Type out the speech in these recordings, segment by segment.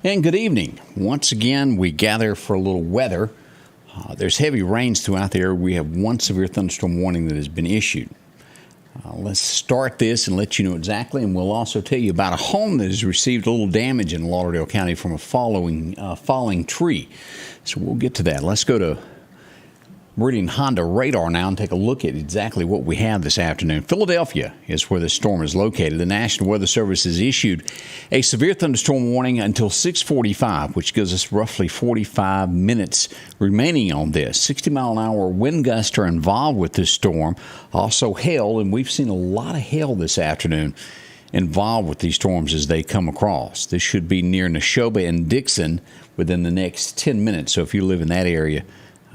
And good evening. Once again, we gather for a little weather. There's heavy rains throughout the area. We have one severe thunderstorm warning that has been issued. Let's start this and let you know exactly, and we'll also tell you about a home that has received a little damage in Lauderdale County from a falling tree. So we'll get to that. Let's go to Meridian Honda radar now and take a look at exactly what we have this afternoon. Philadelphia is where the storm is located. The National Weather Service has issued a severe thunderstorm warning until 6:45, which gives us roughly 45 minutes remaining on this. 60-mile-an-hour wind gusts are involved with this storm. Also hail, and we've seen a lot of hail this afternoon involved with these storms as they come across. This should be near Neshoba and Dixon within the next 10 minutes. So if you live in that area,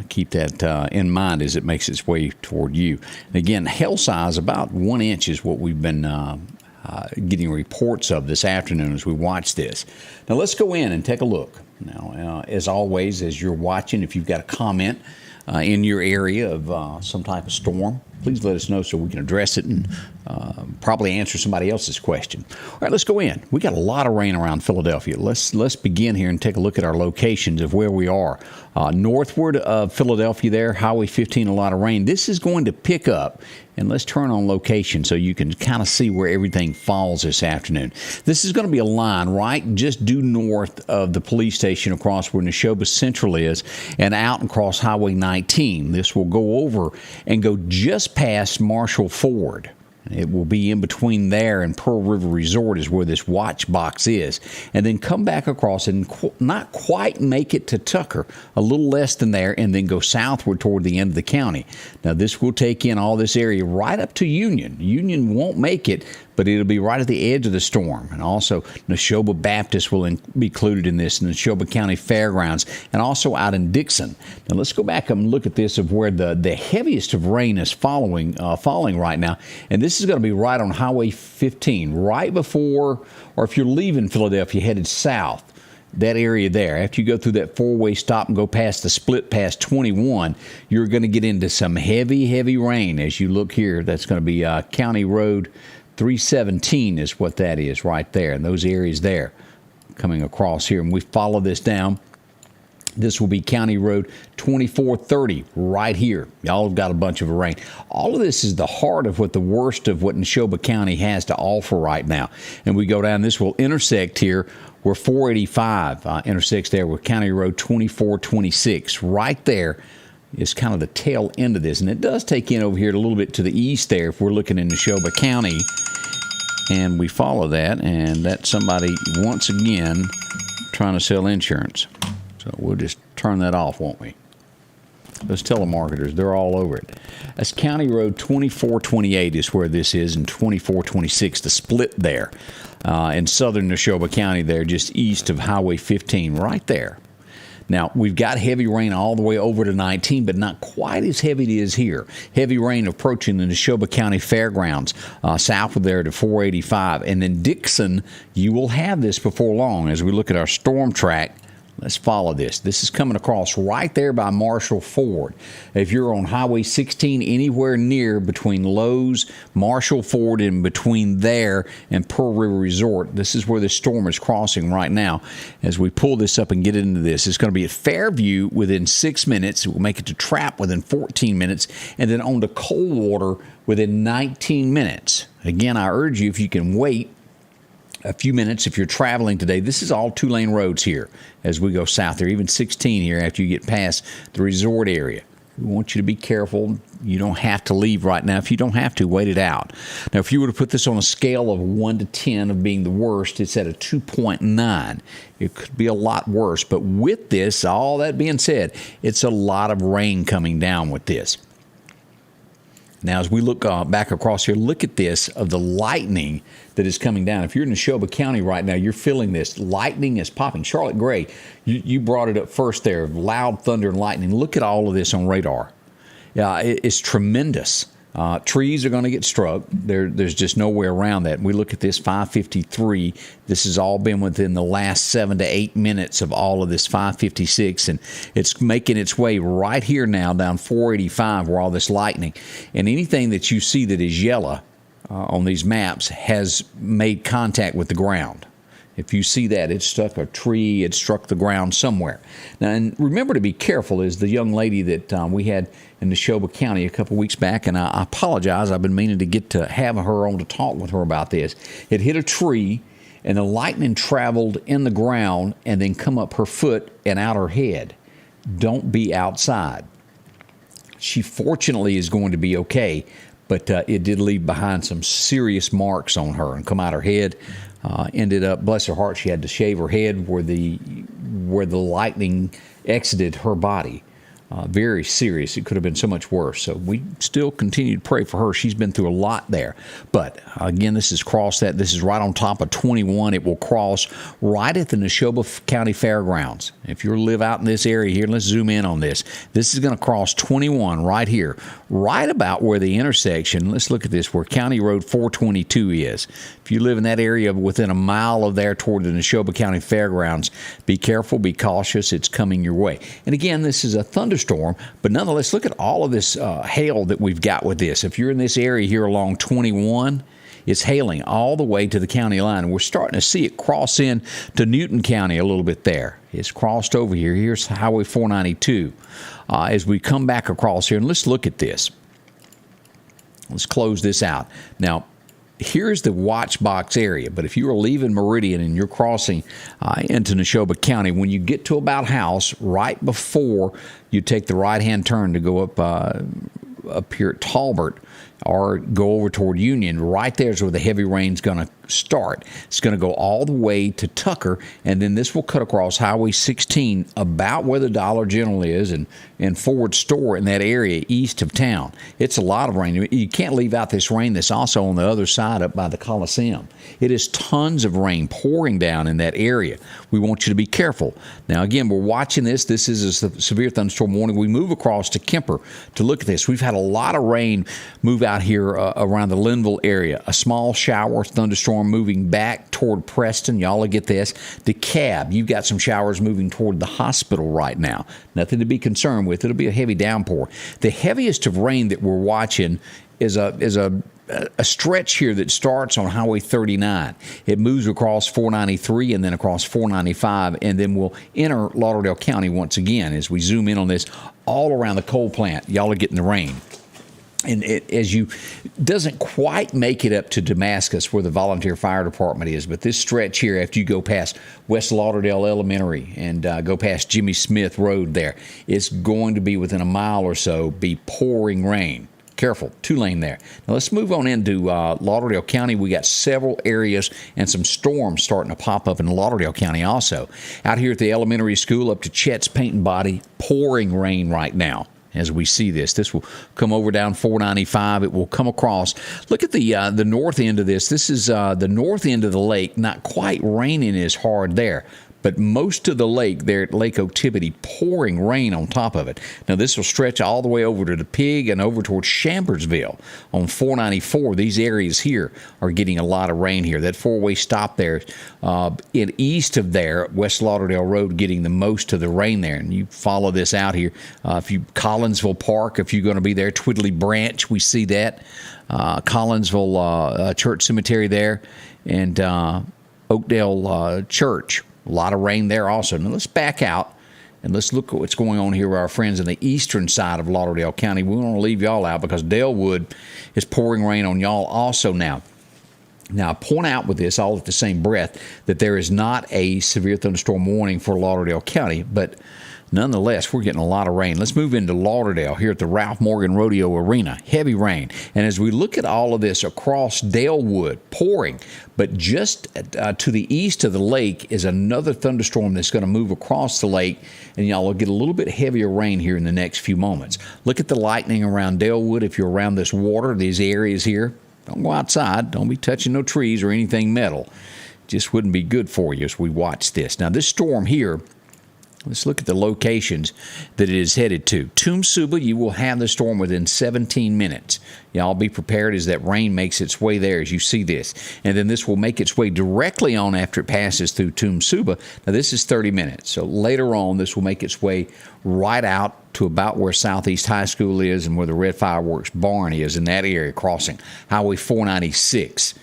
keep that in mind as it makes its way toward you. And again, hail size about 1 inch is what we've been getting reports of this afternoon as we watch this. Now let's go in and take a look. Now, as always, as you're watching, if you've got a comment in your area of some type of storm, please let us know so we can address it and probably answer somebody else's question. All right, let's go in. We got a lot of rain around Philadelphia. Let's begin here and take a look at our locations of where we are. Northward of Philadelphia there, Highway 15, a lot of rain. This is going to pick up, and let's turn on location so you can kind of see where everything falls this afternoon. This is going to be a line right just due north of the police station across where Neshoba Central is and out across Highway 19. This will go over and go just past Marshall Ford. It will be in between there and Pearl River Resort is where this watch box is. And then come back across and not quite make it to Tucker, a little less than there, and then go southward toward the end of the county. Now, this will take in all this area right up to Union. Union won't make it, but it'll be right at the edge of the storm. And also, Neshoba Baptist will be included in this, and Neshoba County Fairgrounds, and also out in Dixon. Now, let's go back and look at this of where the heaviest of rain is falling right now. And this is going to be right on Highway 15, right before, or if you're leaving Philadelphia, headed south, that area there. After you go through that four-way stop and go past the split past 21, you're going to get into some heavy rain as you look here. That's going to be County Road 317 is what that is right there, and those areas there coming across here. And we follow this down. This will be County Road 2430 right here. Y'all have got a bunch of rain. All of this is the heart of what the worst of what Neshoba County has to offer right now. And we go down, this will intersect here where 485 intersects there with County Road 2426. Right there is kind of the tail end of this. And it does take in over here a little bit to the east there if we're looking in Neshoba County. And we follow that, and that's somebody, once again, trying to sell insurance. So we'll just turn that off, won't we? Those telemarketers, they're all over it. That's County Road 2428 is where this is, and 2426, the split there. In southern Neshoba County there, just east of Highway 15, right there. Now, we've got heavy rain all the way over to 19, but not quite as heavy as it is here. Heavy rain approaching the Neshoba County Fairgrounds, south of there to 485. And then Dixon, you will have this before long as we look at our storm track. Let's follow this. This is coming across right there by Marshall Ford. If you're on Highway 16, anywhere near between Lowe's, Marshall Ford, and between there and Pearl River Resort, this is where the storm is crossing right now. As we pull this up and get into this, it's going to be at Fairview within 6 minutes. It will make it to Trapp within 14 minutes, and then on to Coldwater within 19 minutes. Again, I urge you, if you can wait a few minutes if you're traveling today. This is all two-lane roads here as we go south there, even 16 here after you get past the resort area. We want you to be careful. You don't have to leave right now. If you don't have to, wait it out. Now, if you were to put this on a scale of 1 to 10 of being the worst, it's at a 2.9. It could be a lot worse. But with this, all that being said, it's a lot of rain coming down with this. Now, as we look back across here, look at this of the lightning that is coming down. If you're in Neshoba County right now, you're feeling this. Lightning is popping. Charlotte Gray, you brought it up first there, loud thunder and lightning. Look at all of this on radar. It's tremendous. Trees are going to get struck. There's just no way around that. We look at this 553. This has all been within the last 7 to 8 minutes of all of this 556, and it's making its way right here now down 485 where all this lightning. And anything that you see that is yellow on these maps has made contact with the ground. If you see that, it struck a tree, it struck the ground somewhere. Now, and remember to be careful, is the young lady that we had in Neshoba County a couple weeks back, and I apologize, I've been meaning to get to have her on to talk with her about this. It hit a tree, and the lightning traveled in the ground and then come up her foot and out her head. Don't be outside. She fortunately is going to be okay, but it did leave behind some serious marks on her and come out her head. Ended up, bless her heart, she had to shave her head where the lightning exited her body. Very serious. It could have been so much worse. So we still continue to pray for her. She's been through a lot there. But again, this is this is right on top of 21. It will cross right at the Neshoba County Fairgrounds. If you live out in this area here, let's zoom in on this. This is going to cross 21 right here, right about where the intersection, let's look at this, where County Road 422 is. If you live in that area within a mile of there toward the Neshoba County Fairgrounds, be careful, be cautious. It's coming your way. And again, this is a thunderstorm, but nonetheless, look at all of this hail that we've got with this. If you're in this area here along 21, it's hailing all the way to the county line. We're starting to see it cross in to Newton County a little bit there. It's crossed over here. Here's Highway 492. As we come back across here, and let's look at this. Let's close this out. Now, here's the watch box area, but if you are leaving Meridian and you're crossing into Neshoba County, when you get to about house, right before you take the right-hand turn to go up here at Talbert or go over toward Union, right there is where the heavy rain's going to start. It's going to go all the way to Tucker, and then this will cut across Highway 16 about where the Dollar General is and Ford Store in that area east of town. It's a lot of rain. You can't leave out this rain that's also on the other side up by the Coliseum. It is tons of rain pouring down in that area. We want you to be careful. Now, again, we're watching this. This is a severe thunderstorm warning. We move across to Kemper to look at this. We've had a lot of rain move out here around the Linville area. A small shower thunderstorm moving back toward Preston. Y'all will get this. DeKalb, you've got some showers moving toward the hospital right now. Nothing to be concerned with. It'll be a heavy downpour. The heaviest of rain that we're watching is a stretch here that starts on Highway 39. It moves across 493 and then across 495, and then we'll enter Lauderdale County once again as we zoom in on this all around the coal plant. Y'all are getting the rain. And it doesn't quite make it up to Damascus where the volunteer fire department is, but this stretch here, after you go past West Lauderdale Elementary and go past Jimmy Smith Road there, it's going to be within a mile or so be pouring rain. Careful, 2-lane there. Now let's move on into Lauderdale County. We got several areas and some storms starting to pop up in Lauderdale County also. Out here at the elementary school up to Chet's Paint and Body, pouring rain right now. As we see this will come over down 495. It will come across. Look at the north end of this. This is the north end of the lake. Not quite raining as hard there, but most of the lake there at Lake Otivity pouring rain on top of it. Now, this will stretch all the way over to the Pig and over towards Chambersville on 494. These areas here are getting a lot of rain here. That four-way stop there in east of there, West Lauderdale Road, getting the most of the rain there. And you follow this out here. If you Collinsville Park, if you're going to be there, Twiddly Branch, we see that. Collinsville Church Cemetery there, and Oakdale Church. A lot of rain there also. Now let's back out and let's look at what's going on here with our friends on the eastern side of Lauderdale County. We want to leave y'all out because Dalewood is pouring rain on y'all also now. Now, I point out with this all at the same breath that there is not a severe thunderstorm warning for Lauderdale County, but nonetheless, we're getting a lot of rain. Let's move into Lauderdale here at the Ralph Morgan Rodeo Arena. Heavy rain. And as we look at all of this across Dalewood, pouring, but just to the east of the lake is another thunderstorm that's going to move across the lake, and y'all will get a little bit heavier rain here in the next few moments. Look at the lightning around Dalewood. If you're around this water, these areas here, don't go outside. Don't be touching no trees or anything metal. Just wouldn't be good for you as we watch this. Now, this storm here, let's look at the locations that it is headed to. Tumsuba, you will have the storm within 17 minutes. Y'all be prepared as that rain makes its way there as you see this. And then this will make its way directly on after it passes through Tumsuba. Now, this is 30 minutes. So later on, this will make its way right out to about where Southeast High School is and where the Red Fireworks Barn is in that area crossing Highway 496.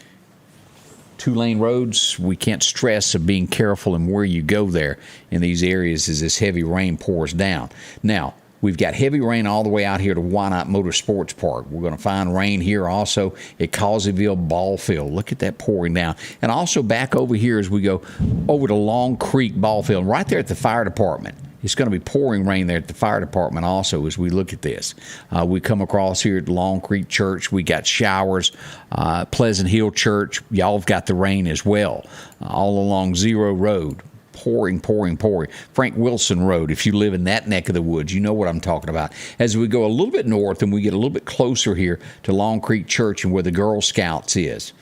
2-lane roads, we can't stress of being careful in where you go there in these areas as this heavy rain pours down. Now, we've got heavy rain all the way out here to Why Not Motorsports Park. We're going to find rain here also at Collinsville Ball Field. Look at that pouring down. And also back over here as we go over to Long Creek Ball Field, right there at the fire department. It's going to be pouring rain there at the fire department also as we look at this. We come across here at Long Creek Church. We got showers. Pleasant Hill Church, y'all have got the rain as well. All along Zero Road, pouring. Frank Wilson Road, if you live in that neck of the woods, you know what I'm talking about. As we go a little bit north and we get a little bit closer here to Long Creek Church and where the Girl Scouts is,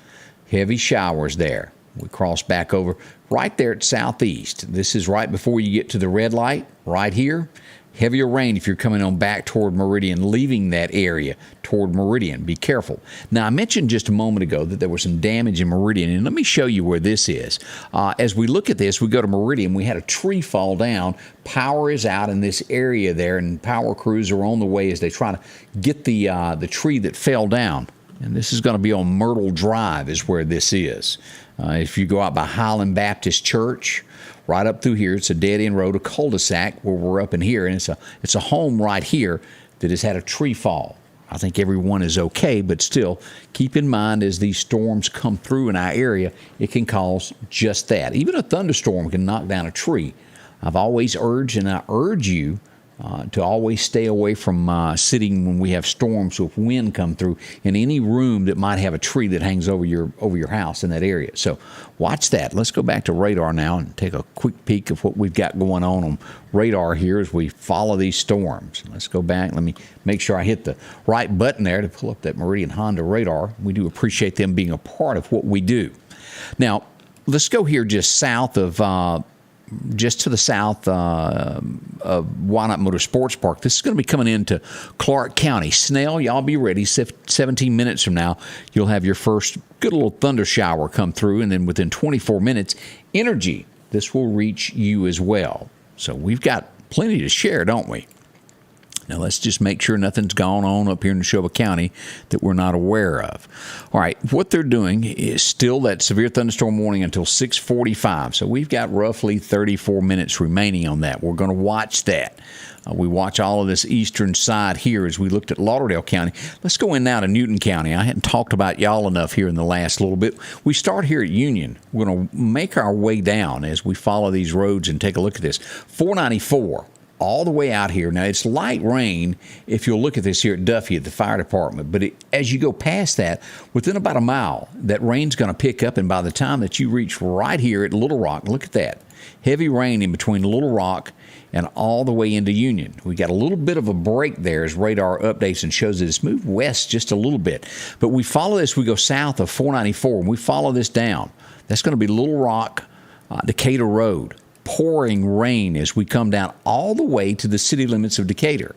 heavy showers there. We cross back over right there at Southeast. This is right before you get to the red light, right here. Heavier rain if you're coming on back toward Meridian, leaving that area toward Meridian. Be careful. Now, I mentioned just a moment ago that there was some damage in Meridian, and let me show you where this is. As we look at this, we go to Meridian. We had a tree fall down. Power is out in this area there, and power crews are on the way as they try to get the tree that fell down. And this is going to be on Myrtle Drive is where this is. If you go out by Highland Baptist Church, right up through here, it's a dead-end road, a cul-de-sac where we're up in here, and it's a home right here that has had a tree fall. I think everyone is okay, but still, keep in mind as these storms come through in our area, it can cause just that. Even a thunderstorm can knock down a tree. I've always urged, and I urge you, to always stay away from sitting when we have storms with wind come through in any room that might have a tree that hangs over your house in that area. So watch that. Let's go back to radar now and take a quick peek of what we've got going on radar here as we follow these storms. Let's go back. Let me make sure I hit the right button there to pull up that Meridian Honda radar. We do appreciate them being a part of what we do. Now, let's go here just south of just to the south of Why Not Motorsports Park. This is going to be coming into Clark County. Snell, y'all be ready. 17 minutes from now, you'll have your first good little thunder shower come through, and then within 24 minutes, Energy, this will reach you as well. So we've got plenty to share, don't we? Now, let's just make sure nothing's gone on up here in Neshoba County that we're not aware of. All right, what they're doing is still that severe thunderstorm warning until 6:45. So we've got roughly 34 minutes remaining on that. We're going to watch that. We watch all of this eastern side here as we looked at Lauderdale County. Let's go in now to Newton County. I hadn't talked about y'all enough here in the last little bit. We start here at Union. We're going to make our way down as we follow these roads and take a look at this. 494. All the way out here. Now, it's light rain if you'll look at this here at Duffy at the fire department. But as you go past that, within about a mile, that rain's going to pick up. And by the time that you reach right here at Little Rock, look at that. Heavy rain in between Little Rock and all the way into Union. We got a little bit of a break there as radar updates and shows that it's moved west just a little bit. But we follow this. We go south of 494, and we follow this down. That's going to be Little Rock, Decatur Road. Pouring rain as we come down all the way to the city limits of Decatur.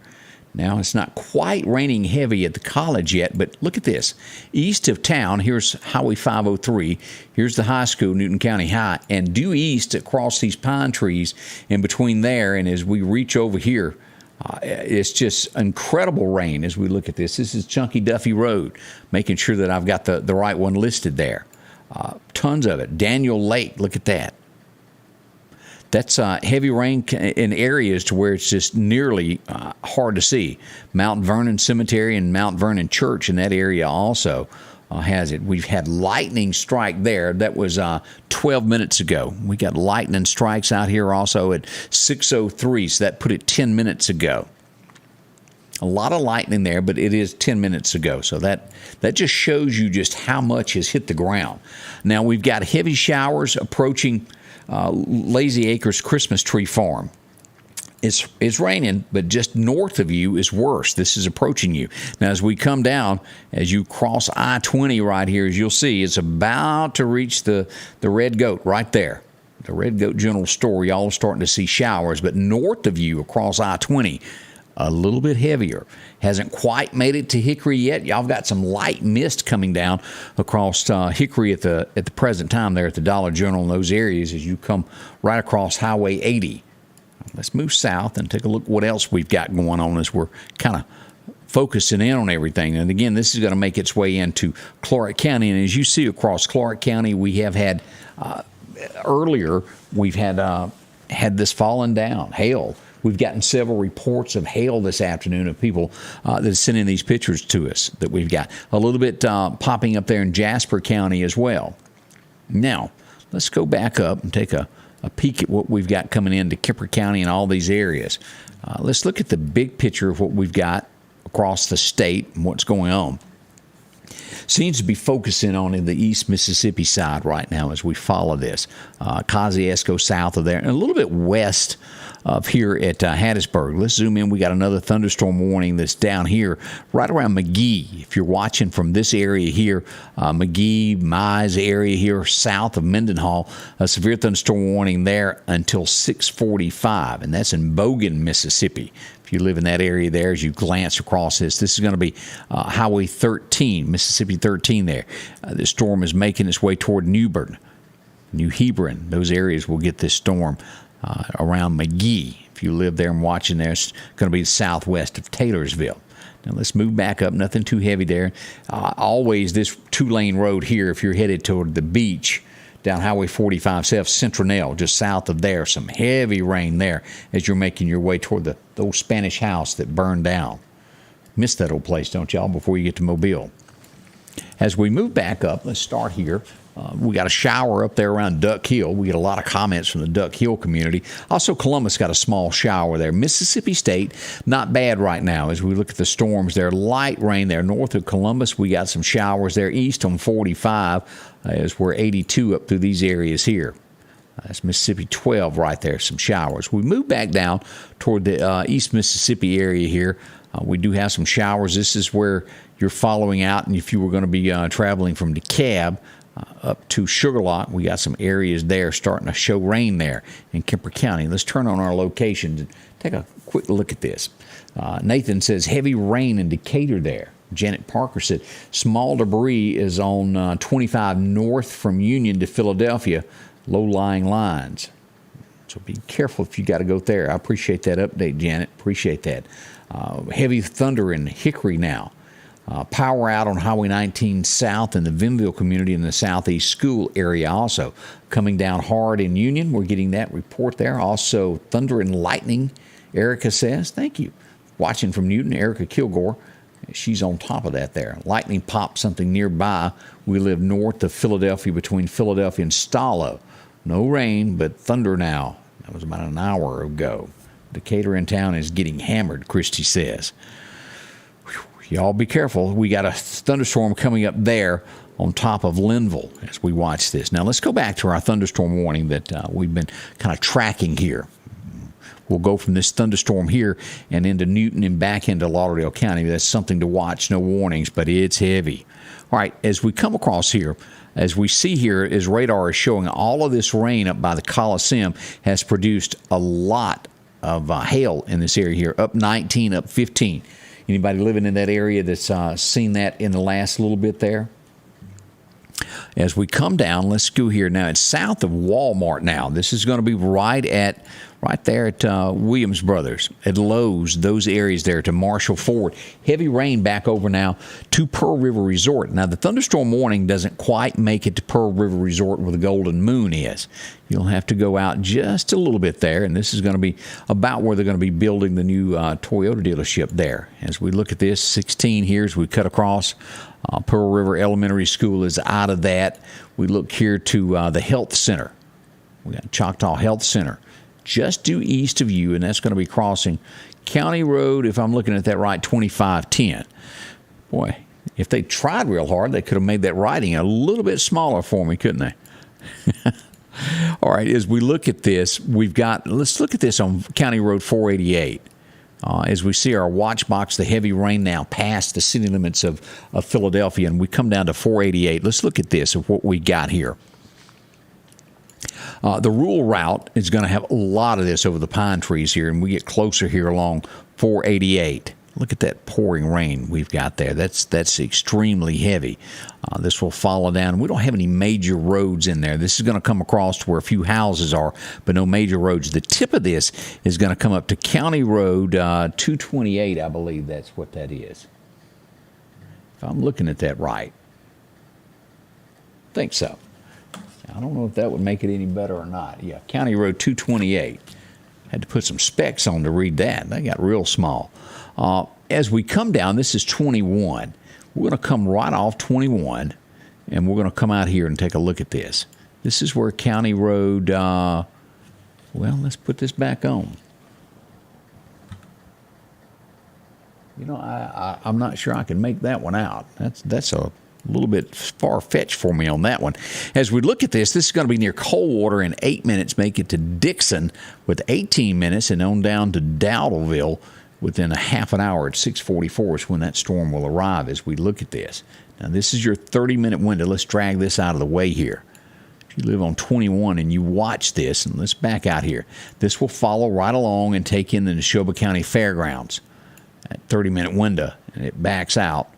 Now, it's not quite raining heavy at the college yet, but look at this. East of town, here's Highway 503. Here's the high school, Newton County High, and due east across these pine trees in between there, and as we reach over here, it's just incredible rain as we look at this. This is Chunky Duffy Road, making sure that I've got the right one listed there. Tons of it. Daniel Lake, look at that. That's heavy rain in areas to where it's just nearly hard to see. Mount Vernon Cemetery and Mount Vernon Church in that area also has it. We've had lightning strike there. That was 12 minutes ago. We got lightning strikes out here also at 6:03, so that put it 10 minutes ago. A lot of lightning there, but it is 10 minutes ago. So that just shows you just how much has hit the ground. Now, we've got heavy showers approaching Lazy Acres Christmas Tree Farm. It's raining, but just north of you is worse. This is approaching you. Now, as we come down, as you cross I-20 right here, as you'll see, it's about to reach the Red Goat right there. The Red Goat General Store, y'all are starting to see showers, but north of you across I-20, a little bit heavier. Hasn't quite made it to Hickory yet. Y'all got some light mist coming down across Hickory at the present time there at the Dollar General in those areas as you come right across Highway 80. Let's move south and take a look at what else we've got going on as we're kind of focusing in on everything. And again, this is going to make its way into Clark County. And as you see across Clark County, we have had earlier, we've had this falling down, hail. We've gotten several reports of hail this afternoon of people that are sending these pictures to us that we've got. A little bit popping up there in Jasper County as well. Now, let's go back up and take a peek at what we've got coming into Kemper County and all these areas. Let's look at the big picture of what we've got across the state and what's going on. Seems to be focusing on in the East Mississippi side right now as we follow this. Kosciuszko south of there and a little bit west of here at Hattiesburg. Let's zoom in. We got another thunderstorm warning that's down here right around McGee. If you're watching from this area here, McGee, Mize area here south of Mendenhall, a severe thunderstorm warning there until 6:45, and that's in Bogan, Mississippi. If you live in that area there, as you glance across this is going to be Highway 13, Mississippi 13 there. This storm is making its way toward New Hebron. Those areas will get this storm around McGee. If you live there and watching there, it's going to be southwest of Taylorsville. Now let's move back up. Nothing too heavy there. Always this two-lane road here if you're headed toward the beach. Down Highway 45 South Centronel, just south of there. Some heavy rain there as you're making your way toward the old Spanish house that burned down. Missed that old place, don't y'all, before you get to Mobile. As we move back up, let's start here. We got a shower up there around Duck Hill. We get a lot of comments from the Duck Hill community. Also, Columbus got a small shower there. Mississippi State, not bad right now as we look at the storms there. Light rain there north of Columbus. We got some showers there east on 45 as we're 82 up through these areas here. That's Mississippi 12 right there, some showers. We move back down toward the East Mississippi area here. We do have some showers. This is where you're following out, and if you were going to be traveling from DeKalb, up to Sugarlock, we got some areas there starting to show rain there in Kemper County. Let's turn on our locations and take a quick look at this. Nathan says heavy rain in Decatur there. Janet Parker said small debris is on 25 north from Union to Philadelphia, low-lying lines. So be careful if you got to go there. I appreciate that update, Janet. Appreciate that. Heavy thunder in Hickory now. Power out on Highway 19 south in the Vinville community in the southeast school area also. Coming down hard in Union. We're getting that report there. Also, thunder and lightning, Erica says. Thank you. Watching from Newton, Erica Kilgore. She's on top of that there. Lightning popped something nearby. We live north of Philadelphia between Philadelphia and Stalo. No rain, but thunder now. That was about an hour ago. Decatur in town is getting hammered, Christy says. Y'all be careful. We got a thunderstorm coming up there on top of Linville as we watch this. Now, let's go back to our thunderstorm warning that we've been kind of tracking here. We'll go from this thunderstorm here and into Newton and back into Lauderdale County. That's something to watch. No warnings, but it's heavy. All right, as we come across here, as we see here, as radar is showing, all of this rain up by the Coliseum has produced a lot of hail in this area here, up 19, up 15. Anybody living in that area that's seen that in the last little bit there? As we come down, let's go here. Now, it's south of Walmart now. This is going to be right there at Williams Brothers, at Lowe's, those areas there to Marshall Ford. Heavy rain back over now to Pearl River Resort. Now, the thunderstorm warning doesn't quite make it to Pearl River Resort where the Golden Moon is. You'll have to go out just a little bit there, and this is going to be about where they're going to be building the new Toyota dealership there. As we look at this, 16 here as we cut across. Pearl River Elementary School is out of that. We look here to the Health Center. We got Choctaw Health Center just due east of you, and that's going to be crossing County Road, if I'm looking at that right, 2510. Boy, if they tried real hard, they could have made that writing a little bit smaller for me, couldn't they? All right, as we look at this, let's look at this on County Road 488. As we see our watch box, the heavy rain now past the city limits of Philadelphia, and we come down to 488. Let's look at this, of what we got here. The rural route is going to have a lot of this over the pine trees here, and we get closer here along 488. Look at that pouring rain we've got there. That's extremely heavy. This will follow down. We don't have any major roads in there. This is going to come across to where a few houses are, but no major roads. The tip of this is going to come up to County Road 228, I believe that's what that is. I'm looking at that right. Think so. I don't know if that would make it any better or not. Yeah, County Road 228. Had to put some specs on to read that. They got real small. As we come down, this is 21. We're going to come right off 21, and we're going to come out here and take a look at this. This is where County Road, well, let's put this back on. You know, I'm not sure I can make that one out. That's a little bit far-fetched for me on that one. As we look at this is going to be near Coldwater in 8 minutes, make it to Dixon with 18 minutes, and on down to Dowdleville within a half an hour at 6:44 is when that storm will arrive as we look at this. Now, this is your 30-minute window. Let's drag this out of the way here. If you live on 21 and you watch this, and let's back out here, this will follow right along and take in the Neshoba County Fairgrounds. That 30-minute window, and it backs out.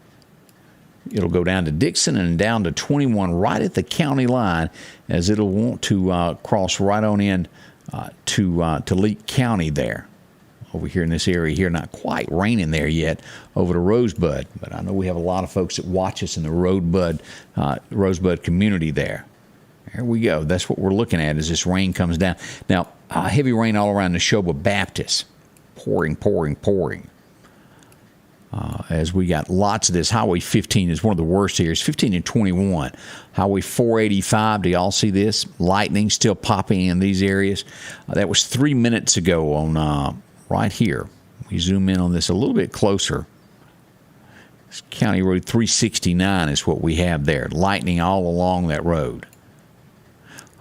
It'll go down to Dixon and down to 21 right at the county line, as it'll want to cross right on in to Leake County there. Over here in this area here, not quite raining there yet over to Rosebud, but I know we have a lot of folks that watch us in the Rosebud community there. There we go. That's what we're looking at as this rain comes down. Now, heavy rain all around Neshoba Baptist. Pouring. As we got lots of this. Highway 15 is one of the worst areas, 15 and 21. Highway 485, do y'all see this? Lightning still popping in these areas. That was 3 minutes ago on right here. We zoom in on this a little bit closer. This County Road 369 is what we have there. Lightning all along that road.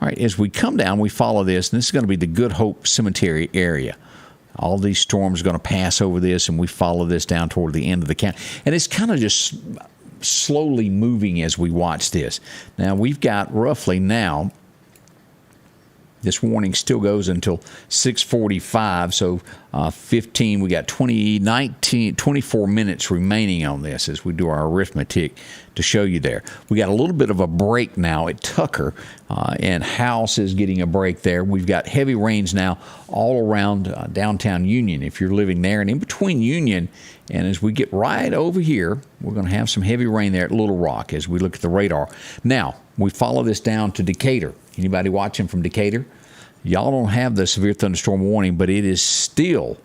All right, as we come down, we follow this, and this is going to be the Good Hope Cemetery area. All these storms are going to pass over this, and we follow this down toward the end of the county. And it's kind of just slowly moving as we watch this. Now, we've got roughly now, this warning still goes until 6:45, so 15, we got 24 minutes remaining on this as we do our arithmetic to show you there. We got a little bit of a break now at Tucker, and House is getting a break there. We've got heavy rains now all around downtown Union if you're living there, and in between Union, and as we get right over here, we're going to have some heavy rain there at Little Rock as we look at the radar. Now, we follow this down to Decatur. Anybody watching from Decatur? Y'all don't have the severe thunderstorm warning, but it is still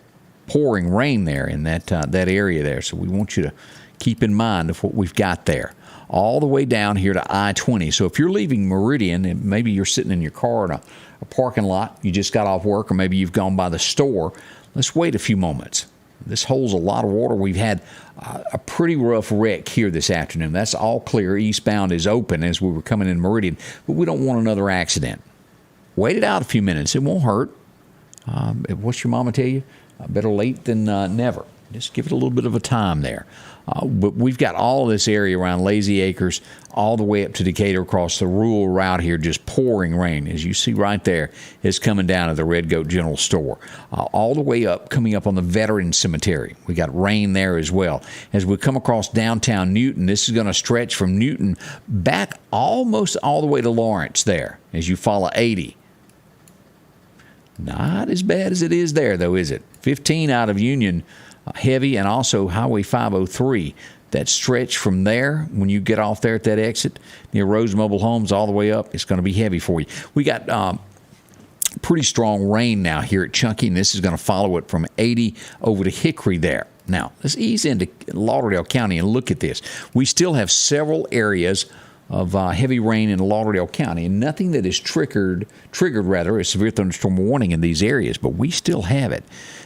pouring rain there in that area there. So we want you to keep in mind of what we've got there. All the way down here to I-20. So if you're leaving Meridian, and maybe you're sitting in your car in a parking lot, you just got off work, or maybe you've gone by the store, let's wait a few moments. This holds a lot of water. We've had a pretty rough wreck here this afternoon. That's all clear. Eastbound is open as we were coming in Meridian, but we don't want another accident. Wait it out a few minutes. It won't hurt. What's your mama tell you? Better late than never. Just give it a little bit of a time there. But we've got all of this area around Lazy Acres all the way up to Decatur across the rural route here, just pouring rain. As you see right there, it's coming down to the Red Goat General Store. All the way up, coming up on the Veteran Cemetery. We got rain there as well. As we come across downtown Newton, this is going to stretch from Newton back almost all the way to Lawrence there as you follow 80. Not as bad as it is there, though, is it? 15 out of Union, heavy, and also Highway 503. That stretch from there, when you get off there at that exit near Rose Mobile Homes all the way up, it's going to be heavy for you. We got pretty strong rain now here at Chunky, and this is going to follow it from 80 over to Hickory there. Now, let's ease into Lauderdale County and look at this. We still have several areas of heavy rain in Lauderdale County, and nothing that is triggered a severe thunderstorm warning in these areas, but we still have it.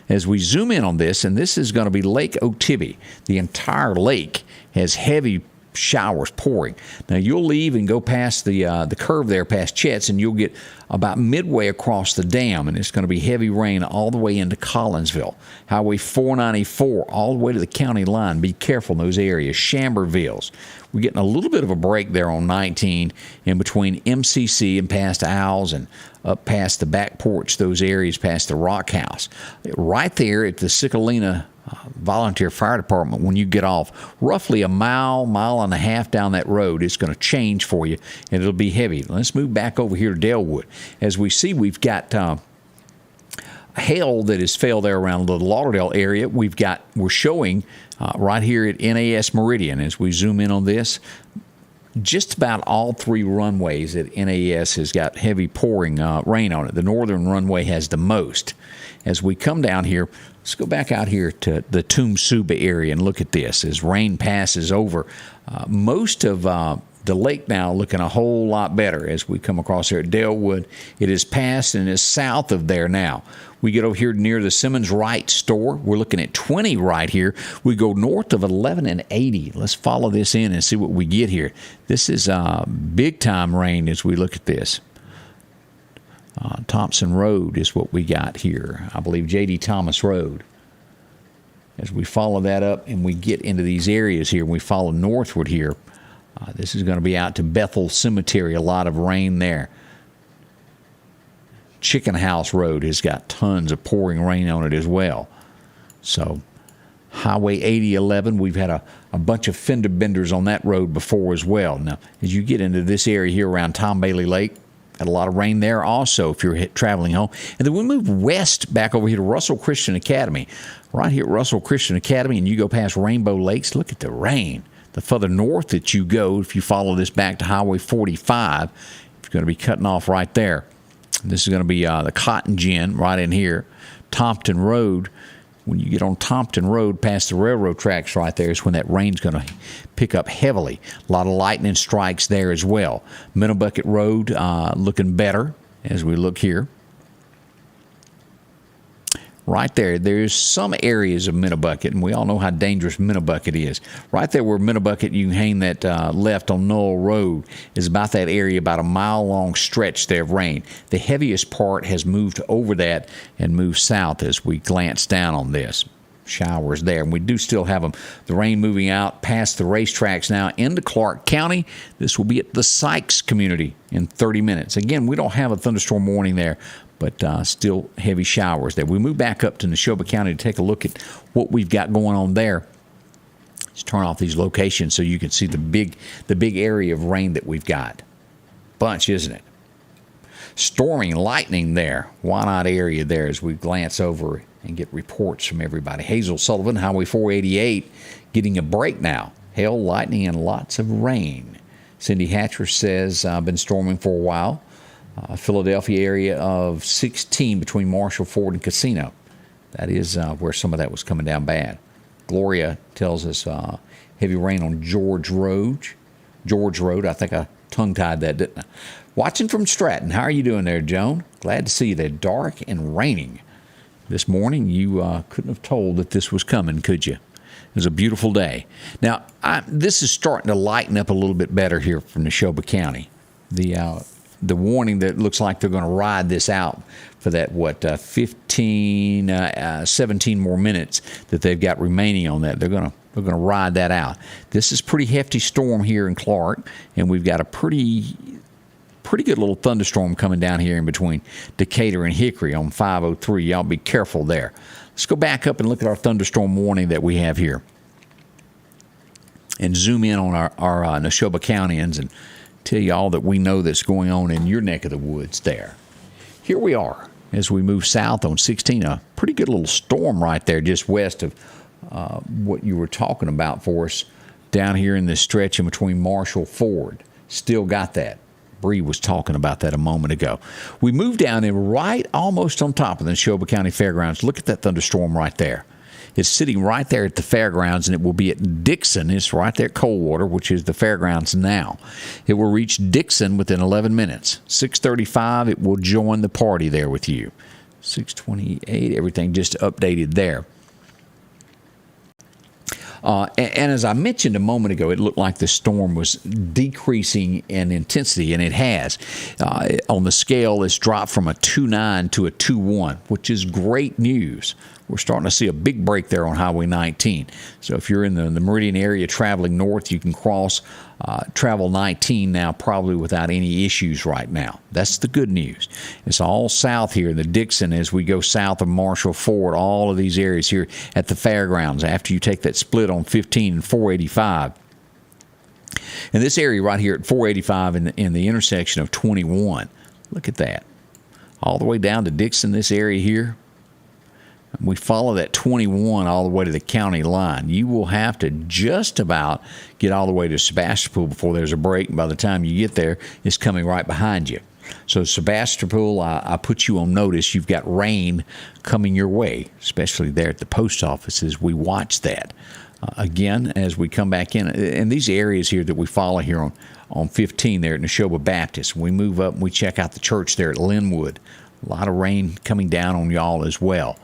As we zoom in on this, and this is going to be Lake Otibi. The entire lake has heavy showers pouring. Now, you'll leave and go past the curve there, past Chet's, and you'll get about midway across the dam, and it's going to be heavy rain all the way into Collinsville. Highway 494 all the way to the county line. Be careful in those areas. Chamberville's. We're getting a little bit of a break there on 19 in between MCC and past Owls and up past the back porch, those areas past the Rock House. Right there at the Cicalina Volunteer Fire Department, when you get off, roughly a mile and a half down that road, it's going to change for you, and it'll be heavy. Let's move back over here to Dalewood. As we see, we've got hail that has fell there around the Lauderdale area. We're showing right here at NAS Meridian, as we zoom in on this, just about all three runways at NAS has got heavy pouring rain on it. The northern runway has the most. As we come down here, let's go back out here to the Tumsuba area and look at this. As rain passes over, most of the lake now looking a whole lot better as we come across here at Dalewood. It is past and is south of there now. We get over here near the Simmons Wright store. We're looking at 20 right here. We go north of 11 and 80. Let's follow this in and see what we get here. This is big-time rain as we look at this. Thompson Road is what we got here. I believe J.D. Thomas Road. As we follow that up and we get into these areas here, we follow northward here. This is going to be out to Bethel Cemetery. A lot of rain there. Chicken House Road has got tons of pouring rain on it as well. So Highway 8011, we've had a bunch of fender benders on that road before as well. Now, as you get into this area here around Tom Bailey Lake, got a lot of rain there also if you're traveling home. And then we move west back over here to Russell Christian Academy. Right here at Russell Christian Academy, and you go past Rainbow Lakes, look at the rain. The further north that you go, if you follow this back to Highway 45, you're going to be cutting off right there. This is going to be the Cotton Gin right in here. Tompton Road, when you get on Tompton Road past the railroad tracks right there is when that rain's going to pick up heavily. A lot of lightning strikes there as well. Minnebucket Road looking better as we look here. Right there, there's some areas of Minnebucket, and we all know how dangerous Minnebucket is. Right there where Minnebucket, you can hang that left on Knoll Road, is about that area, about a mile-long stretch there of rain. The heaviest part has moved over that and moved south as we glance down on this. Showers there, and we do still have them. The rain moving out past the racetracks now into Clark County. This will be at the Sykes community in 30 minutes. Again, we don't have a thunderstorm warning there, but still heavy showers there. We move back up to Neshoba County to take a look at what we've got going on there. Let's turn off these locations so you can see the big area of rain that we've got. Bunch, isn't it? Storming, lightning there. Wyandotte area there as we glance over and get reports from everybody. Hazel Sullivan, Highway 488, getting a break now. Hail, lightning, and lots of rain. Cindy Hatcher says, I've been storming for a while. Philadelphia area of 16 between Marshall Ford and Casino. That is where some of that was coming down bad. Gloria tells us heavy rain on George Road. I think I tongue-tied that, didn't I? Watching from Stratton. How are you doing there, Joan? Glad to see you there. Dark and raining. This morning, you couldn't have told that this was coming, could you? It was a beautiful day. Now, this is starting to lighten up a little bit better here from Neshoba County. The warning that looks like they're going to ride this out for that, 17 more minutes that they've got remaining on that. They're going to ride that out. This is pretty hefty storm here in Clark, and we've got a pretty good little thunderstorm coming down here in between Decatur and Hickory on 503. Y'all be careful there. Let's go back up and look at our thunderstorm warning that we have here and zoom in on our Neshoba Countyans and tell you all that we know that's going on in your neck of the woods there. Here we are as we move south on 16, a pretty good little storm right there just west of what you were talking about for us down here in this stretch in between Marshall Ford. Still got that. Bree was talking about that a moment ago. We moved down in right almost on top of the Neshoba County Fairgrounds. Look at that thunderstorm right there. It's sitting right there at the fairgrounds, and it will be at Dixon. It's right there at Coldwater, which is the fairgrounds now. It will reach Dixon within 11 minutes. 6:35, it will join the party there with you. 6:28, everything just updated there. And as I mentioned a moment ago, it looked like the storm was decreasing in intensity, and it has. On the scale, it's dropped from a 2.9 to a 2.1, which is great news. We're starting to see a big break there on Highway 19. So if you're in the Meridian area traveling north, you can cross travel 19 now probably without any issues right now. That's the good news. It's all south here in the Dixon as we go south of Marshall Ford, all of these areas here at the fairgrounds after you take that split on 15 and 485. And this area right here at 485 in the intersection of 21. Look at that. All the way down to Dixon, this area here. We follow that 21 all the way to the county line. You will have to just about get all the way to Sebastopol before there's a break. And by the time you get there, it's coming right behind you. So Sebastopol, I put you on notice. You've got rain coming your way, especially there at the post office as we watch that. Again, as we come back in these areas here that we follow here on 15 there at Neshoba Baptist, we move up and we check out the church there at Linwood. A lot of rain coming down on y'all as well.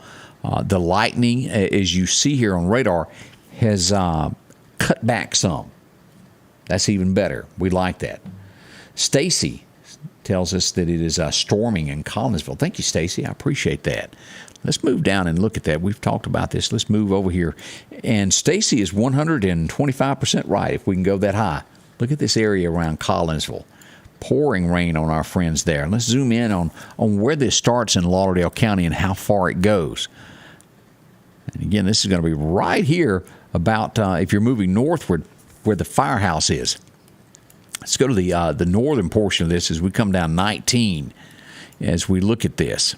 The lightning, as you see here on radar, has cut back some. That's even better. We like that. Stacy tells us that it is storming in Collinsville. Thank you, Stacy. I appreciate that. Let's move down and look at that. We've talked about this. Let's move over here. And Stacy is 125% right if we can go that high. Look at this area around Collinsville. Pouring rain on our friends there. Let's zoom in on where this starts in Lauderdale County and how far it goes. And again, this is going to be right here about if you're moving northward where the firehouse is. Let's go to the northern portion of this as we come down 19 as we look at this.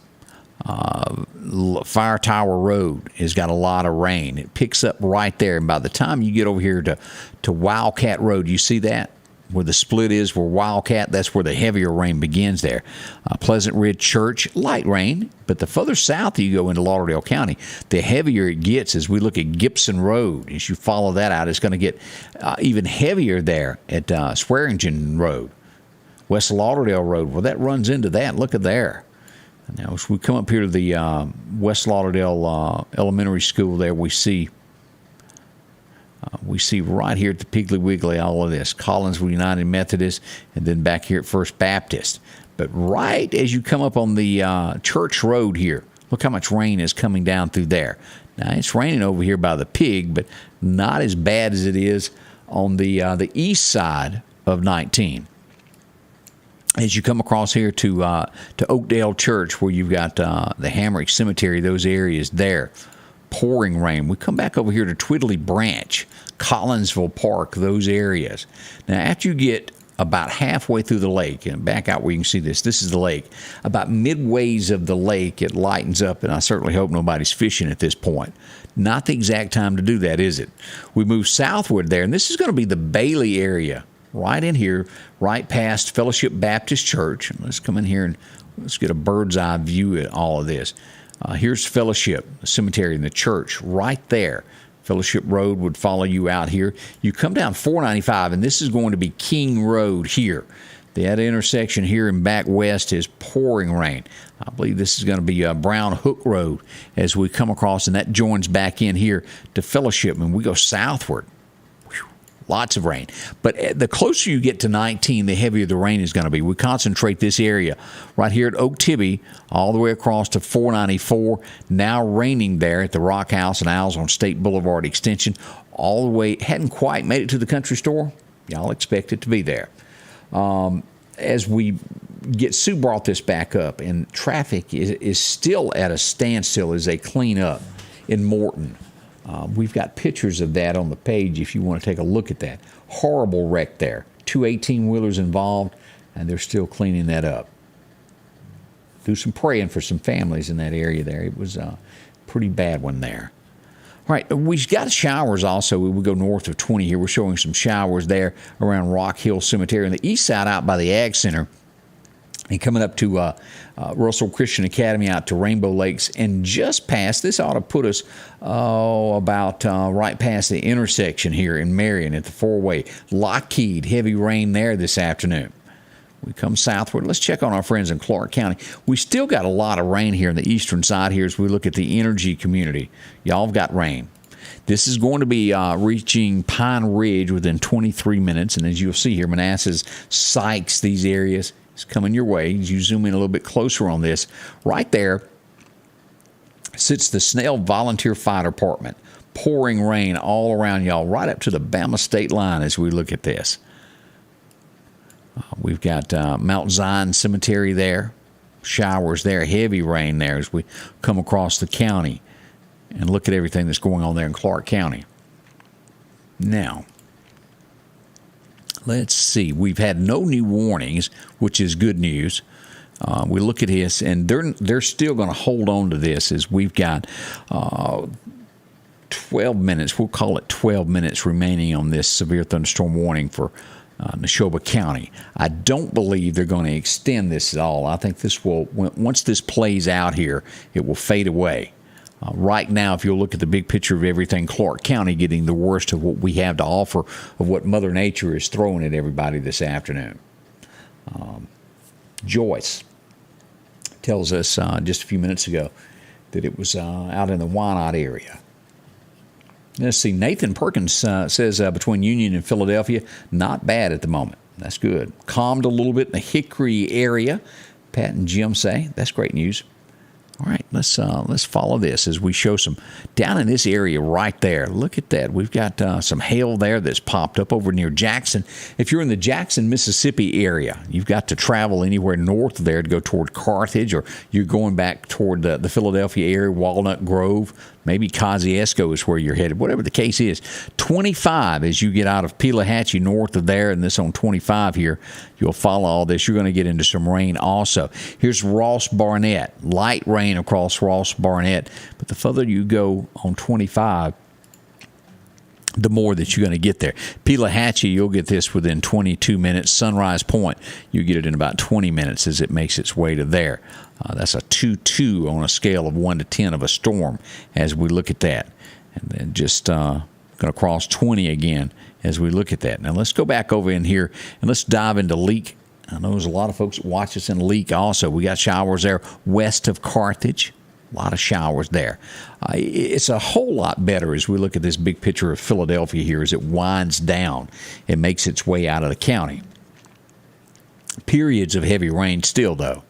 Fire Tower Road has got a lot of rain. It picks up right there. And by the time you get over here to Wildcat Road, you see that? Where the split is, where Wildcat, that's where the heavier rain begins there. Pleasant Ridge Church, light rain, but the further south you go into Lauderdale County, the heavier it gets as we look at Gibson Road. As you follow that out, it's going to get even heavier there at Swearingen Road. West Lauderdale Road, well, that runs into that. Look at there. Now, as we come up here to the West Lauderdale Elementary School there, we see right here at the Piggly Wiggly all of this. Collinsville United Methodist, and then back here at First Baptist. But right as you come up on the Church Road here, look how much rain is coming down through there. Now, it's raining over here by the Pig, but not as bad as it is on the east side of 19. As you come across here to Oakdale Church, where you've got the Hamrick Cemetery, those areas there, pouring rain. We come back over here to Twiddly Branch, Collinsville Park, those areas. Now, after you get about halfway through the lake, and back out where you can see this is the lake. About midways of the lake, it lightens up, and I certainly hope nobody's fishing at this point. Not the exact time to do that, is it? We move southward there, and this is going to be the Bailey area. Right in here, right past Fellowship Baptist Church. Let's come in here and let's get a bird's eye view at all of this. Here's Fellowship, the cemetery and the church right there. Fellowship Road would follow you out here. You come down 495, and this is going to be King Road here. That intersection here in back west is pouring rain. I believe this is going to be Brown Hook Road as we come across, and that joins back in here to Fellowship, and we go southward. Lots of rain. But the closer you get to 19, the heavier the rain is going to be. We concentrate this area right here at Oak Tibby all the way across to 494. Now raining there at the Rock House and Owls on State Boulevard Extension. All the way, hadn't quite made it to the country store. Y'all expect it to be there. As we get, Sue brought this back up, and traffic is still at a standstill as they clean up in Morton. We've got pictures of that on the page if you want to take a look at that. Horrible wreck there. 2 18-wheelers involved, and they're still cleaning that up. Do some praying for some families in that area there. It was a pretty bad one there. All right, we've got showers also. We go north of 20 here. We're showing some showers there around Rock Hill Cemetery on the east side out by the Ag Center. And coming up to Russell Christian Academy out to Rainbow Lakes, and just past, this ought to put us about right past the intersection here in Meridian at the four-way. Lockheed, heavy rain there this afternoon. We come southward. Let's check on our friends in Clark County. We still got a lot of rain here on the eastern side here as we look at the energy community. Y'all have got rain. This is going to be reaching Pine Ridge within 23 minutes, and as you'll see here, Manassas, Sykes, these areas, it's coming your way. As you zoom in a little bit closer on this, right there sits the Snell Volunteer Fire Department. Pouring rain all around y'all, right up to the Bama state line as we look at this. We've got Mount Zion Cemetery there. Showers there, heavy rain there as we come across the county and look at everything that's going on there in Clark County. Now, let's see. We've had no new warnings, which is good news. We look at this, and they're still going to hold on to this as we've got 12 minutes. We'll call it 12 minutes remaining on this severe thunderstorm warning for Neshoba County. I don't believe they're going to extend this at all. I think this will, once this plays out here, it will fade away. Right now, if you'll look at the big picture of everything, Clark County getting the worst of what we have to offer, of what Mother Nature is throwing at everybody this afternoon. Joyce tells us just a few minutes ago that it was out in the Wyandotte area. Let's see, Nathan Perkins says between Union and Philadelphia, not bad at the moment. That's good. Calmed a little bit in the Hickory area. Pat and Jim say that's great news. All right, let's follow this as we show some down in this area right there. Look at that. We've got some hail there that's popped up over near Jackson. If you're in the Jackson, Mississippi area, you've got to travel anywhere north of there to go toward Carthage, or you're going back toward the Philadelphia area, Walnut Grove, maybe Kosciuszko is where you're headed. Whatever the case is, 25 as you get out of Pelahatchie north of there, and this on 25 here, you'll follow all this. You're going to get into some rain also. Here's Ross Barnett, light rain across Ross Barnett, but the further you go on 25, the more that you're going to get there. Pelahatchie, you'll get this within 22 minutes. Sunrise Point, you get it in about 20 minutes as it makes its way to there. That's a 2-2 on a scale of 1 to 10 of a storm as we look at that. And then just going to cross 20 again as we look at that. Now let's go back over in here and let's dive into Leak. I know there's a lot of folks that watch us in Leak also. We got showers there west of Carthage. A lot of showers there. It's a whole lot better as we look at this big picture of Philadelphia here as it winds down. It makes its way out of the county. Periods of heavy rain still, though.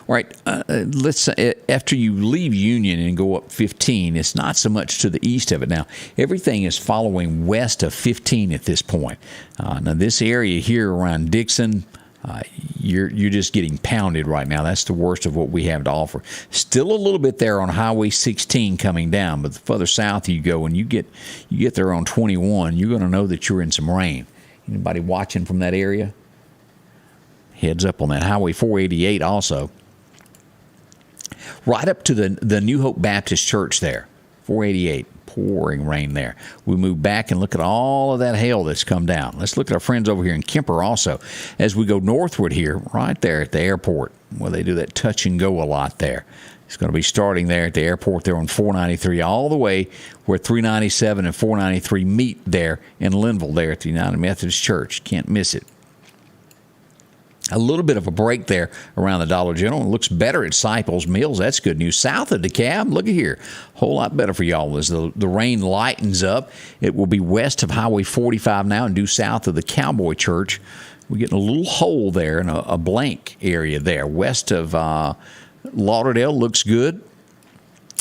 All right, let's after you leave Union and go up 15, it's not so much to the east of it. Now, everything is following west of 15 at this point. Now, this area here around Dixon, you're just getting pounded right now. That's the worst of what we have to offer. Still a little bit there on Highway 16 coming down, but the further south you go and you get there on 21, you're going to know that you're in some rain. Anybody watching from that area? Heads up on that. Highway 488 also. Right up to the New Hope Baptist Church there, 488, pouring rain there. We move back and look at all of that hail that's come down. Let's look at our friends over here in Kemper also. As we go northward here, right there at the airport, where they do that touch and go a lot there. It's going to be starting there at the airport there on 493 all the way where 397 and 493 meet there in Linville there at the United Methodist Church. Can't miss it. A little bit of a break there around the Dollar General. It looks better at Cyples Mills. That's good news. South of DeKalb, look at here. A whole lot better for y'all as the rain lightens up. It will be west of Highway 45 now and due south of the Cowboy Church. We're getting a little hole there in a blank area there. West of Lauderdale looks good.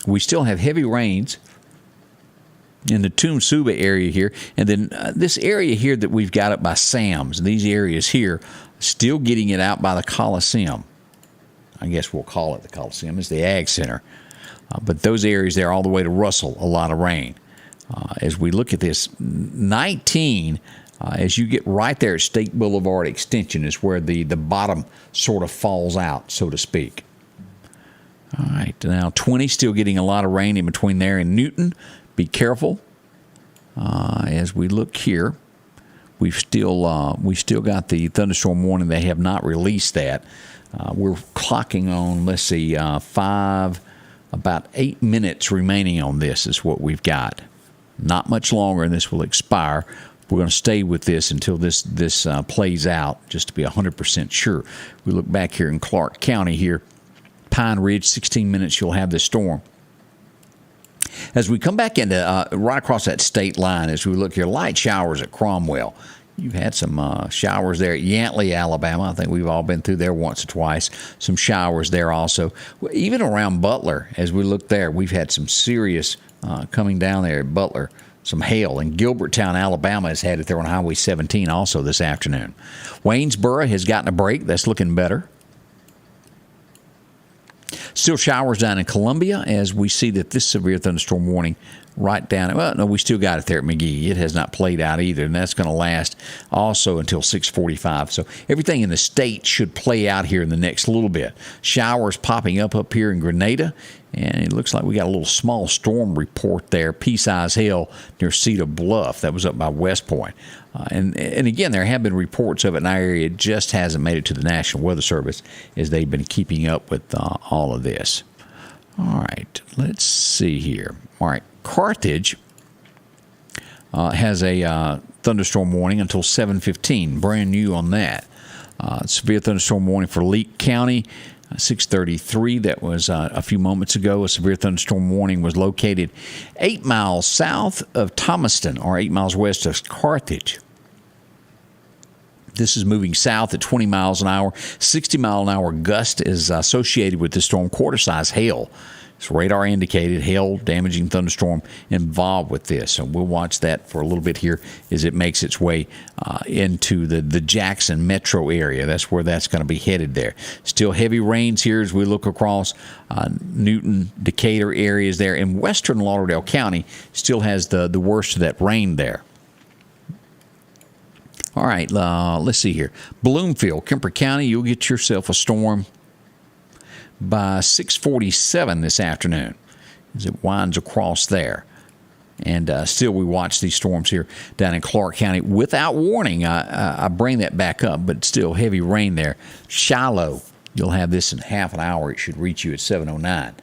We still have heavy rains in the Tumsuba area here. And then this area here that we've got up by Sam's, these areas here, still getting it out by the Coliseum. I guess we'll call it the Coliseum. It's the Ag Center. But those areas there all the way to Russell, a lot of rain. As we look at this, 19, as you get right there at State Boulevard Extension is where the bottom sort of falls out, so to speak. All right, now 20 still getting a lot of rain in between there and Newton. Be careful as we look here. We've still got the thunderstorm warning. They have not released that. We're clocking on, let's see, about 8 minutes remaining on this is what we've got. Not much longer, and this will expire. We're going to stay with this until this plays out, just to be 100% sure. We look back here in Clark County here, Pine Ridge, 16 minutes you'll have this storm. As we come back into right across that state line, as we look here, light showers at Cromwell. You've had some showers there at Yantley, Alabama. I think we've all been through there once or twice. Some showers there also. Even around Butler, as we look there, we've had some serious coming down there at Butler, some hail. And Gilberttown, Alabama has had it there on Highway 17 also this afternoon. Waynesboro has gotten a break. That's looking better. Still showers down in Columbia as we see that this severe thunderstorm warning right down. Well, no, we still got it there at McGee. It has not played out either, and that's going to last also until 6:45. So everything in the state should play out here in the next little bit. Showers popping up here in Grenada, and it looks like we got a little small storm report there, pea-size hail near Cedar Bluff. That was up by West Point. And again, there have been reports of it in our area. It just hasn't made it to the National Weather Service as they've been keeping up with all of this. All right, let's see here. All right, Carthage has a thunderstorm warning until 7:15. Brand new on that. Severe thunderstorm warning for Leake County. 6:33. That was a few moments ago. A severe thunderstorm warning was located 8 miles south of Thomaston, or 8 miles west of Carthage. This is moving south at 20 miles an hour. 60-mile-an-hour gust is associated with the storm. Quarter-size hail. It's radar indicated hail damaging thunderstorm involved with this. So we'll watch that for a little bit here as it makes its way into the Jackson metro area. That's where that's going to be headed there. Still heavy rains here as we look across Newton, Decatur areas there. And western Lauderdale County still has the worst of that rain there. All right, let's see here. Bloomfield, Kemper County, you'll get yourself a storm by 6:47 this afternoon as it winds across there. And still we watch these storms here down in Clark County without warning. I bring that back up, but still heavy rain there. Shiloh, you'll have this in half an hour. It should reach you at 7:09.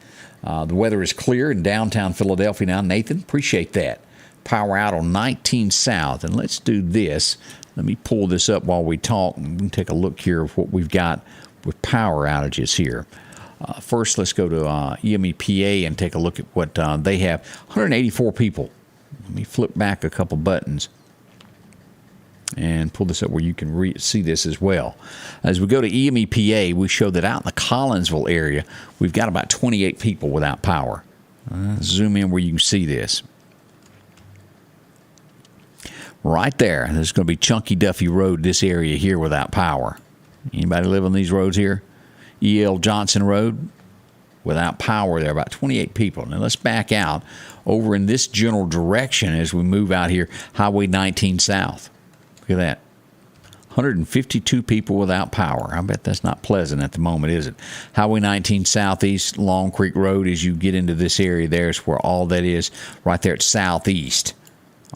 The weather is clear in downtown Philadelphia now. Nathan, appreciate that. Power out on 19 South. And let's do this. Let me pull this up while we talk, and we can take a look here of what we've got with power outages here. First, let's go to EMEPA and take a look at what they have. 184 people. Let me flip back a couple buttons and pull this up where you can see this as well. As we go to EMEPA, we show that out in the Collinsville area, we've got about 28 people without power. Zoom in where you can see this. Right there, there's going to be Chunky Duffy Road, this area here without power. Anybody live on these roads here? E.L. Johnson Road, without power there, about 28 people. Now let's back out over in this general direction as we move out here, Highway 19 South. Look at that. 152 people without power. I bet that's not pleasant at the moment, is it? Highway 19 Southeast, Long Creek Road, as you get into this area, there's where all that is, right there at Southeast.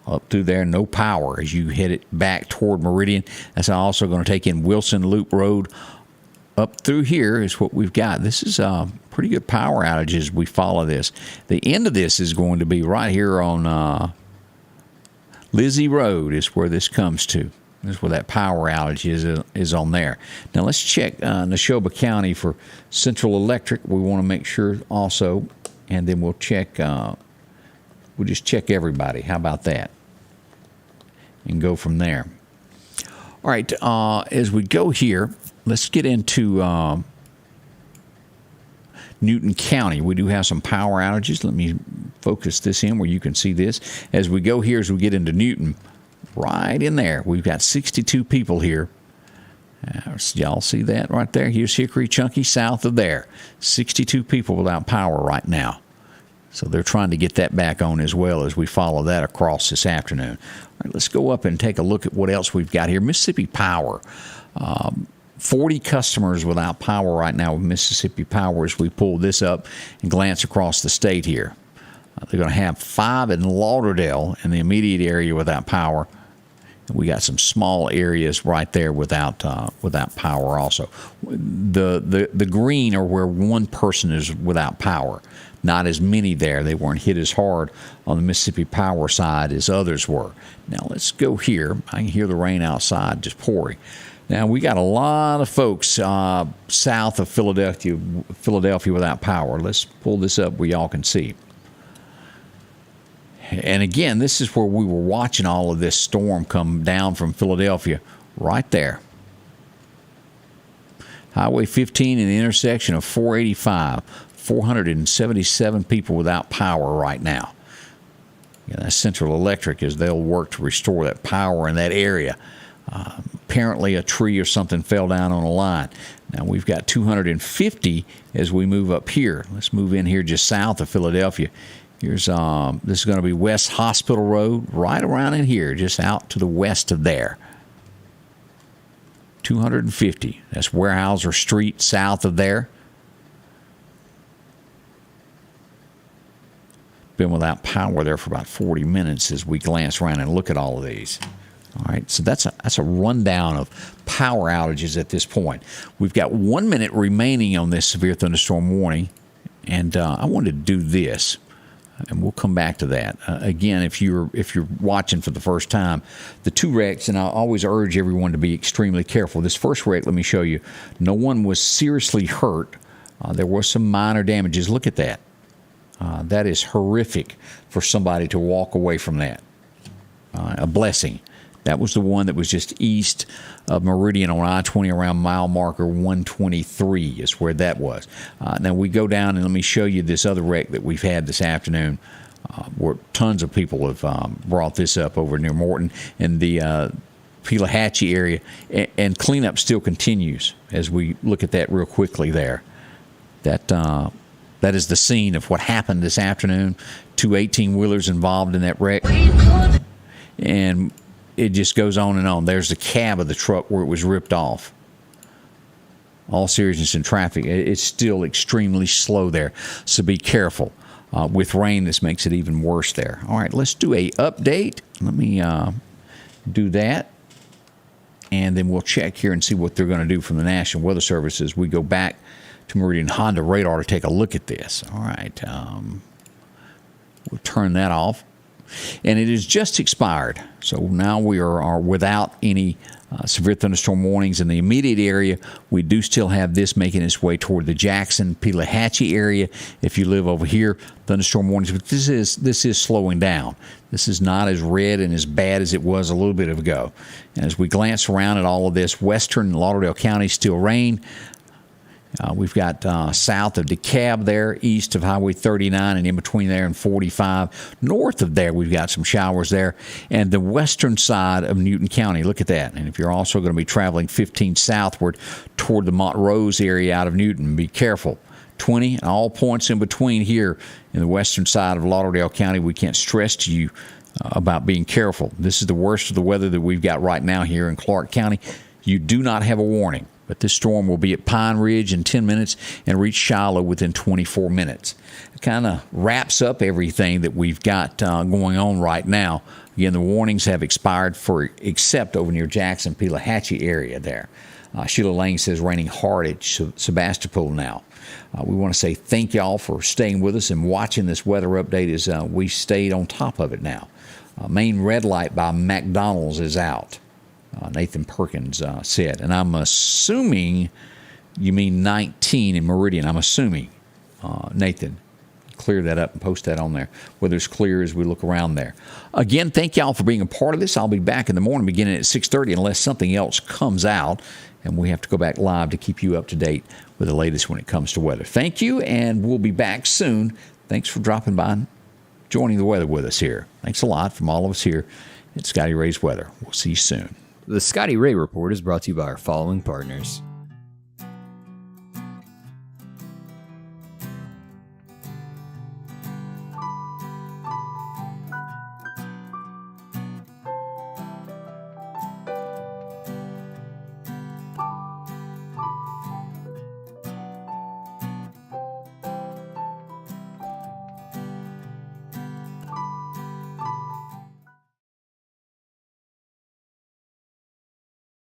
Up through there, no power as you head it back toward Meridian. That's also going to take in Wilson Loop Road. Up through here is what we've got. This is pretty good power outages. We follow this. The end of this is going to be right here on Lizzie Road is where this comes to. This is where that power outage is on there. Now let's check Neshoba County for Central Electric. We want to make sure also, and then we'll check. We'll just check everybody. How about that? And go from there. All right. As we go here, let's get into Newton County. We do have some power outages. Let me focus this in where you can see this. As we go here, as we get into Newton, right in there, we've got 62 people here. Y'all see that right there? Here's Hickory Chunky south of there. 62 people without power right now. So they're trying to get that back on as well as we follow that across this afternoon. All right, let's go up and take a look at what else we've got here. Mississippi Power. 40 customers without power right now with Mississippi Power as we pull this up and glance across the state here. They're going to have 5 in Lauderdale in the immediate area without power. We got some small areas right there without power also. The green are where one person is without power. Not as many there. They weren't hit as hard on the Mississippi Power side as others were. Now let's go here. I can hear the rain outside just pouring. Now we got a lot of folks south of Philadelphia without power. Let's pull this up where y'all can see. And again, this is where we were watching all of this storm come down from Philadelphia, right there. Highway 15 in the intersection of 485. 477 people without power right now. Yeah, that's Central Electric as they'll work to restore that power in that area. Apparently a tree or something fell down on a line. Now we've got 250 as we move up here. Let's move in here just south of Philadelphia Here's this is going to be West Hospital Road, right around in here, just out to the west of there. 250. That's Weyerhaeuser Street, south of there. Been without power there for about 40 minutes as we glance around and look at all of these. All right, so that's a rundown of power outages at this point. We've got 1 minute remaining on this severe thunderstorm warning, and I wanted to do this, and we'll come back to that. Again, if you're watching for the first time, the two wrecks, and I always urge everyone to be extremely careful. This first wreck, let me show you, no one was seriously hurt. There was some minor damages. Look at that. That is horrific for somebody to walk away from that. A blessing. That was the one that was just east of Meridian on I-20 around mile marker 123 is where that was. Now we go down and let me show you this other wreck that we've had this afternoon where tons of people have brought this up over near Morton in the Pelahatchie area, and cleanup still continues as we look at that real quickly there. That is the scene of what happened this afternoon. 2 18-wheelers involved in that wreck. And it just goes on and on. There's the cab of the truck where it was ripped off. All seriousness in traffic. It's still extremely slow there, so be careful. With rain, this makes it even worse there. All right, let's do a update. Let me do that. And then we'll check here and see what they're going to do from the National Weather Service as we go back to Meridian Honda radar to take a look at this. All right. We'll turn that off. And it has just expired. So now we are without any severe thunderstorm warnings in the immediate area. We do still have this making its way toward the Jackson, Pelahatchie area. If you live over here, thunderstorm warnings. But this is slowing down. This is not as red and as bad as it was a little bit ago. And as we glance around at all of this, western Lauderdale County still rain. We've got south of DeKalb there, east of Highway 39, and in between there and 45. North of there, we've got some showers there. And the western side of Newton County, look at that. And if you're also going to be traveling 15 southward toward the Montrose area out of Newton, be careful. 20 and all points in between here in the western side of Lauderdale County. We can't stress to you about being careful. This is the worst of the weather that we've got right now here in Clark County. You do not have a warning. But this storm will be at Pine Ridge in 10 minutes and reach Shiloh within 24 minutes. It kind of wraps up everything that we've got going on right now. Again, the warnings have expired except over near Jackson, Pelahatchie area there. Sheila Lang says raining hard at Sebastopol now. We want to say thank y'all for staying with us and watching this weather update as we stayed on top of it now. Main red light by McDonald's is out. Nathan Perkins said. And I'm assuming you mean 19 in Meridian. I'm assuming, Nathan. Clear that up and post that on there. Whether it's clear as we look around there. Again, thank y'all for being a part of this. I'll be back in the morning beginning at 6:30 unless something else comes out. And we have to go back live to keep you up to date with the latest when it comes to weather. Thank you, and we'll be back soon. Thanks for dropping by and joining the weather with us here. Thanks a lot from all of us here at Scotty Ray's Weather. We'll see you soon. The Scotty Ray Report is brought to you by our following partners: